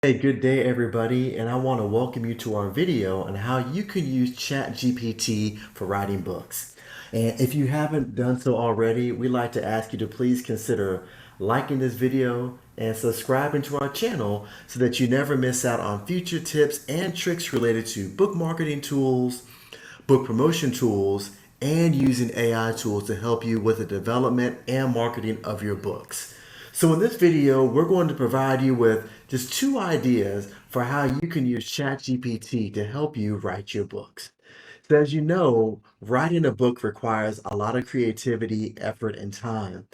Hey, good day everybody, and I want to welcome you to our video on how you can use ChatGPT for writing books. And if you haven't done so already, we'd like to ask you to please consider liking this video and subscribing to our channel so that you never miss out on future tips and tricks related to book marketing tools, book promotion tools, and using AI tools to help you with the development and marketing of your books. So in this video, we're going to provide you with just two ideas for how you can use ChatGPT to help you write your books. So as you know, writing a book requires a lot of creativity, effort, and time.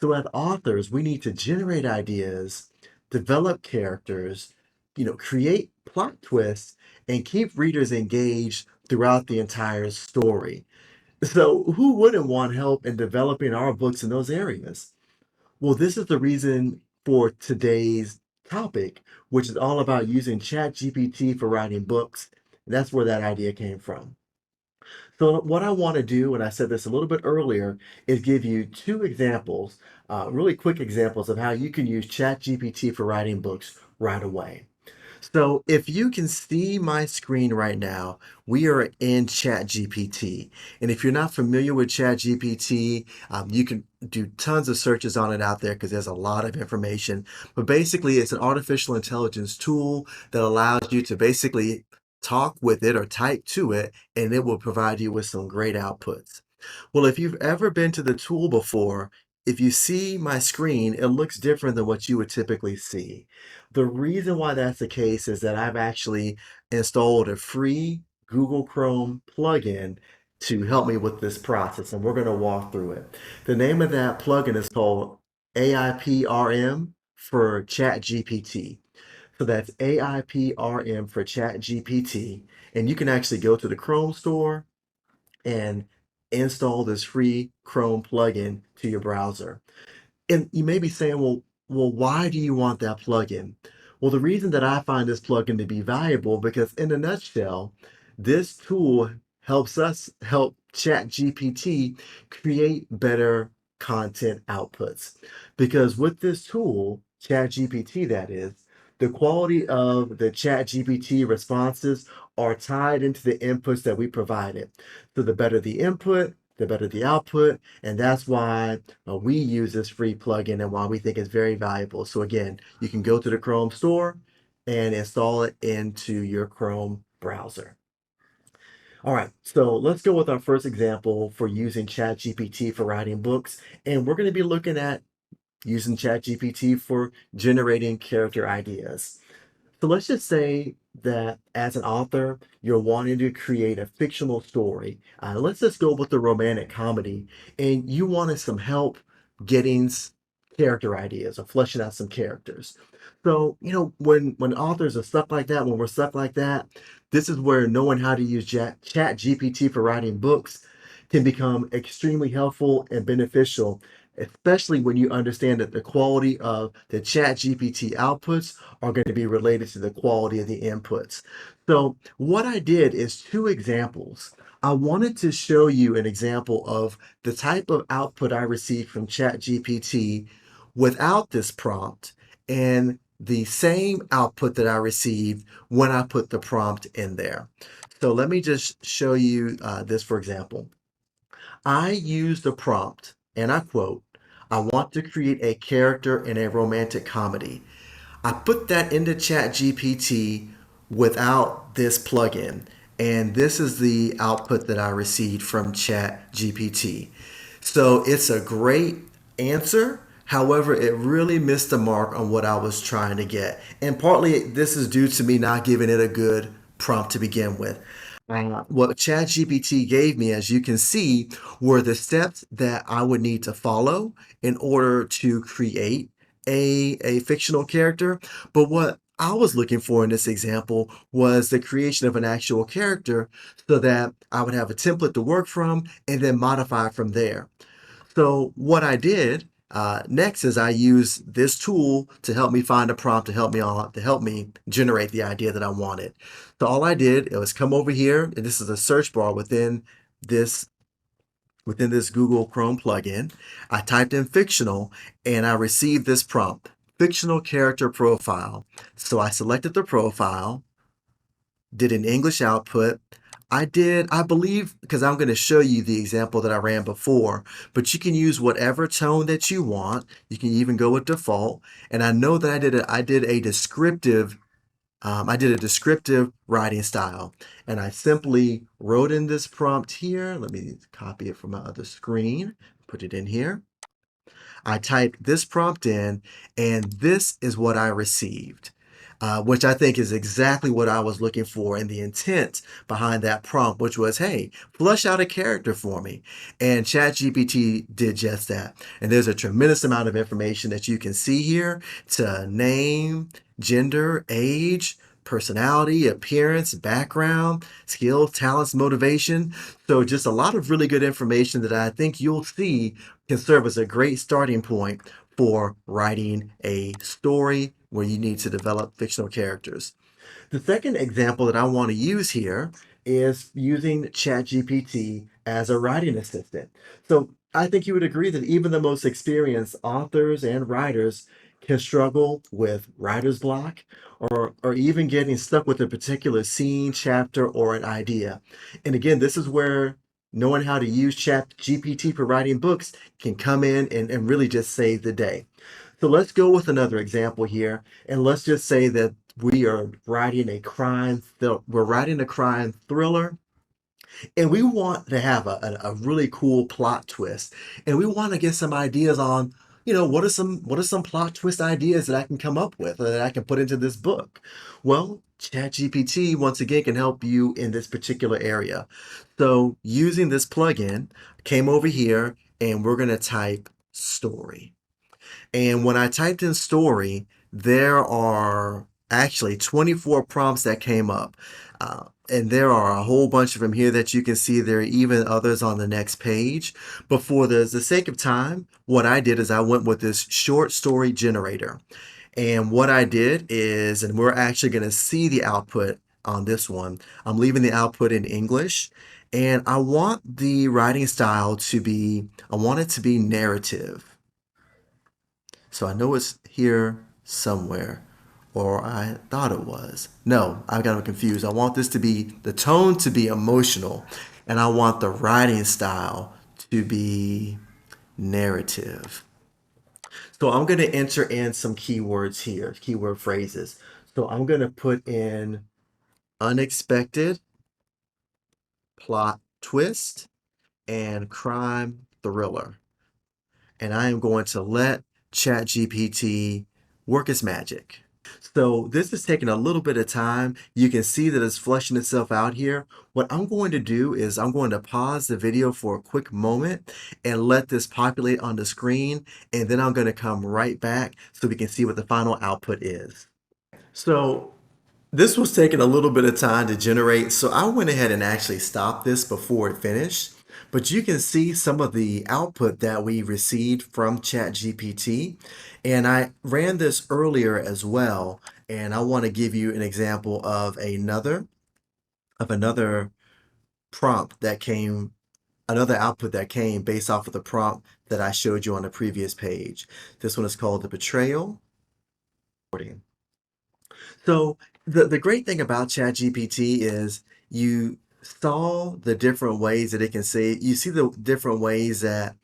So as authors, we need to generate ideas, develop characters, create plot twists, and keep readers engaged throughout the entire story. So who wouldn't want help in developing our books in those areas? Well, this is the reason for today's topic, which is all about using ChatGPT for writing books. And that's where that idea came from. So, what I want to do, and I said this a little bit earlier, is give you two examples, really quick examples of how you can use ChatGPT for writing books right away. So if you can see my screen right now, we are in ChatGPT. And if you're not familiar with ChatGPT, you can do tons of searches on it out there because there's a lot of information. But basically, it's an artificial intelligence tool that allows you to basically talk with it or type to it, and it will provide you with some great outputs. Well, if you've ever been to the tool before, if you see my screen, it looks different than what you would typically see. The reason why that's the case is that I've actually installed a free Google Chrome plugin to help me with this process, and we're going to walk through it. The name of that plugin is called AIPRM for ChatGPT. So that's AIPRM for ChatGPT, and you can actually go to the Chrome store and install this free Chrome plugin to your browser. And you may be saying, well, why do you want that plugin? Well, the reason that I find this plugin to be valuable because in a nutshell, this tool helps us help ChatGPT create better content outputs. Because with this tool, ChatGPT that is, the quality of the ChatGPT responses are tied into the inputs that we provided. So the better the input, the better the output, and that's why we use this free plugin and why we think it's very valuable. So again, you can go to the Chrome store and install it into your Chrome browser. All right, so let's go with our first example for using ChatGPT for writing books. And we're going to be looking at using ChatGPT for generating character ideas. So let's just say that as an author, you're wanting to create a fictional story. Let's just go with the romantic comedy, and you wanted some help getting character ideas or fleshing out some characters. So, when authors are stuck like that, when we're stuck like that, this is where knowing how to use Chat GPT for writing books can become extremely helpful and beneficial, especially when you understand that the quality of the Chat GPT outputs are going to be related to the quality of the inputs. So, what I did is two examples. I wanted to show you an example of the type of output I received from ChatGPT without this prompt and the same output that I received when I put the prompt in there. So let me just show you this for example. I used the prompt, and I quote, I want to create a character in a romantic comedy. I put that into ChatGPT without this plugin, and this is the output that I received from ChatGPT. So it's a great answer. However, it really missed the mark on what I was trying to get. And partly this is due to me not giving it a good prompt to begin with. What ChatGPT gave me, as you can see, were the steps that I would need to follow in order to create a fictional character. But what I was looking for in this example was the creation of an actual character so that I would have a template to work from and then modify from there. So what I did next is I used this tool to help me find a prompt to help me generate the idea that I wanted. So all I did was come over here, and this is a search bar this within this Google Chrome plugin. I typed in fictional, and I received this prompt. fictional character profile. So I selected the profile, did an English output. I believe, because I'm going to show you the example that I ran before, but you can use whatever tone that you want. You can even go with default. And I know that I did a descriptive writing style, and I simply wrote in this prompt here. Let me copy it from my other screen, put it in here. I typed this prompt in, and this is what I received, which I think is exactly what I was looking for, and the intent behind that prompt, which was, hey, flush out a character for me. And ChatGPT did just that. And there's a tremendous amount of information that you can see here to name, gender, age, personality, appearance, background, skills, talents, motivation. So just a lot of really good information that I think you'll see can serve as a great starting point for writing a story where you need to develop fictional characters. The second example that I want to use here is using ChatGPT as a writing assistant. So I think you would agree that even the most experienced authors and writers can struggle with writer's block or even getting stuck with a particular scene, chapter, or an idea. And again, this is where knowing how to use ChatGPT for writing books can come in and really just save the day. So let's go with another example here, and let's just say that we're writing a crime thriller, and we want to have a really cool plot twist, and we want to get some ideas on, what are some plot twist ideas that I can come up with or that I can put into this book. Well, ChatGPT once again can help you in this particular area. So using this plugin, came over here, and we're going to type story. And when I typed in story, there are actually 24 prompts that came up. And there are a whole bunch of them here that you can see. There are even others on the next page. But for the sake of time, what I did is I went with this short story generator. And what I did is, and we're actually going to see the output on this one, I'm leaving the output in English. And I want the writing style I want it to be narrative. So I know it's here somewhere, or I thought it was. No, I got confused. I want the tone to be emotional, and I want the writing style to be narrative. So I'm going to enter in some keywords here, keyword phrases. So I'm going to put in unexpected, plot twist, and crime thriller. And I am going to let ChatGPT work its magic. So this is taking a little bit of time. You can see that it's fleshing itself out here. What I'm going to do is I'm going to pause the video for a quick moment and let this populate on the screen, and then I'm going to come right back so we can see what the final output is. So this was taking a little bit of time to generate, so I went ahead and actually stopped this before it finished. But you can see some of the output that we received from ChatGPT. And I ran this earlier as well. And I want to give you an example of another prompt that came, another output that came based off of the prompt that I showed you on the previous page. This one is called the betrayal. So the great thing about ChatGPT is you saw the different ways that it can save. You see the different ways that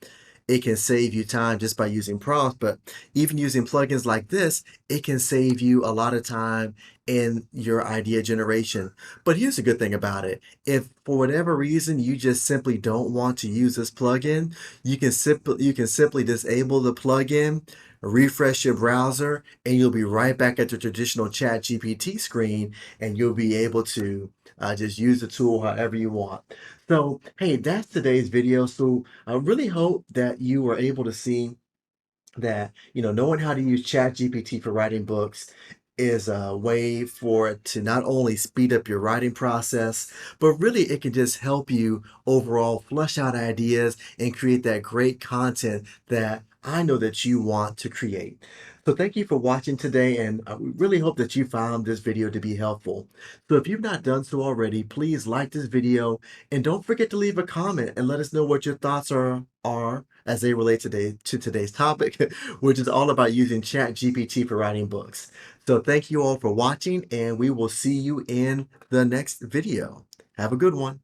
it can save you time just by using prompts, but even using plugins like this, it can save you a lot of time in your idea generation. But here's the good thing about it. If for whatever reason you just simply don't want to use this plugin, you can simply disable the plugin, refresh your browser, and you'll be right back at the traditional ChatGPT screen, and you'll be able to just use the tool however you want. So, hey, that's today's video. So I really hope that you were able to see that, knowing how to use ChatGPT for writing books is a way for it to not only speed up your writing process, but really it can just help you overall flush out ideas and create that great content that I know that you want to create. So thank you for watching today, and we really hope that you found this video to be helpful. So if you've not done so already, please like this video and don't forget to leave a comment and let us know what your thoughts are as they relate to today's topic, which is all about using ChatGPT for writing books. So thank you all for watching, and we will see you in the next video. Have a good one.